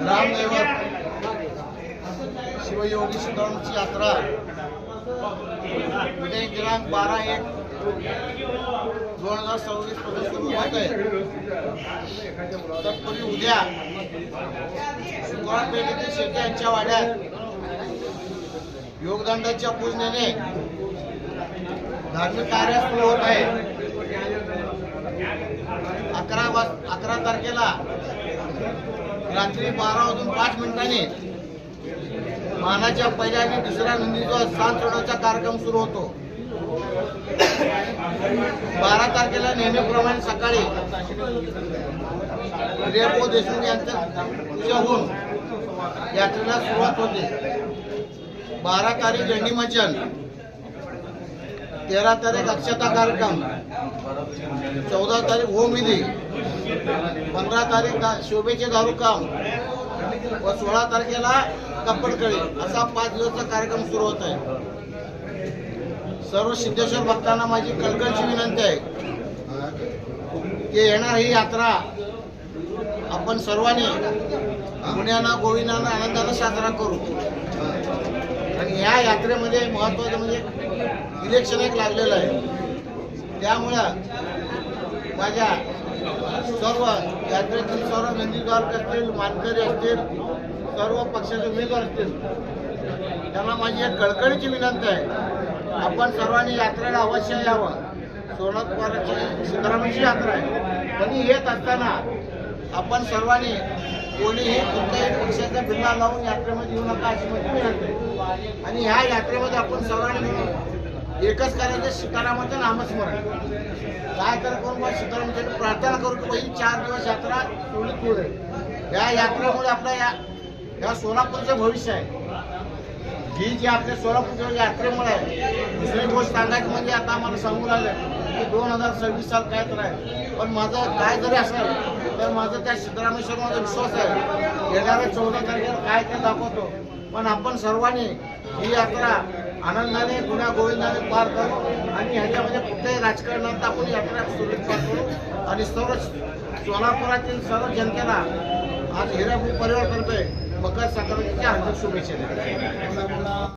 रामदेवर शिवयोगी सुधारणेची यात्रा उद्या दिनांक 12/1/2026 पासून सुरू होत आहे। तत्पूर्वी उद्या शुक्रवार पेठेतील शेट्टी यांच्या वाड्यात योगदंडाच्या पूजनेने धार्मिक कार्य सुरू होत आहे। 11 तारखेला रात्री 12:05 मानाच्या पहिल्या आणि दुसऱ्या नंदीचा स्थान सोडण्याचा कार्यक्रम सुरू होतो। 12 तारखेला नेहमीप्रमाणे सकाळी रेपो देशमुख यांचं पूजा होऊन यात्रेला सुरुवात होते। 12 तारीख झेंडीमंचन, 13 तारीख अक्षता कार्यक्रम, 14 तारीख होमविधी, 15 तारीख शोभेचे दारूकाम व 16 तारखेला कप्पडकळी असा 5 दिवसाचा कार्यक्रम सुरू होत आहे। सर्व सिद्धेश्वर भक्तांना माझी कळकळीची विनंती आहे की येणार ही यात्रा आपण सर्वांनी पुण्यानं गोविंदानं आनंदानं साजरा करू। आणि या यात्रेमध्ये महत्त्वाचं म्हणजे इलेक्शन एक लागलेलं आहे, त्यामुळं माझ्या सर्व यात्रेतील सर्व नंदीद्वारक असतील, मानकरी असतील, सर्व पक्षाचे उमेदवार असतील, त्यांना माझी एक कळकळीची विनंती आहे, आपण सर्वांनी यात्रेला अवश्य यावं। सोलापूरची सिद्धरामाची यात्रा आहे, पण येत असताना आपण सर्वांनी कोणीही कुठल्याही पक्षाचा बिल्ला लावून यात्रेमध्ये येऊ नका अशी माझी विनंती आहे। आणि ह्या यात्रेमध्ये आपण सर्वांनी मिळून एकच करायचं, सीतारामाचं नामस्मरण काय तर करून सीतारामाची प्रार्थना करू की पहिली 4 दिवस यात्रा सुरळीत होईल। या यात्रेमुळे आपल्या या सोलापूरचं भविष्य आहे। ही जी आपल्या सोलापूरच्या यात्रेमुळे आहे। दुसरी गोष्ट सांगायची म्हणजे आता आम्हाला सांगू लागलं की 2026 साल काय तर आहे, पण माझं काय जरी असेल तर माझं त्या सिद्धरामेश्वर माझा विश्वास आहे, येणाऱ्या 14 तारखेला काय ते दाखवतो। पण आपण सर्वांनी ही यात्रा आनंदाने गुन्हा गोविंदाने पार करू आणि ह्याच्यामध्ये कुठल्याही राजकारणात आपण यात्रा सुरळीत पार करू। आणि सर्व सोलापुरातील सर्व जनतेला आज हिरापूर परिवार करतोय मकर संक्रांतीच्या हार्दिक शुभेच्छा।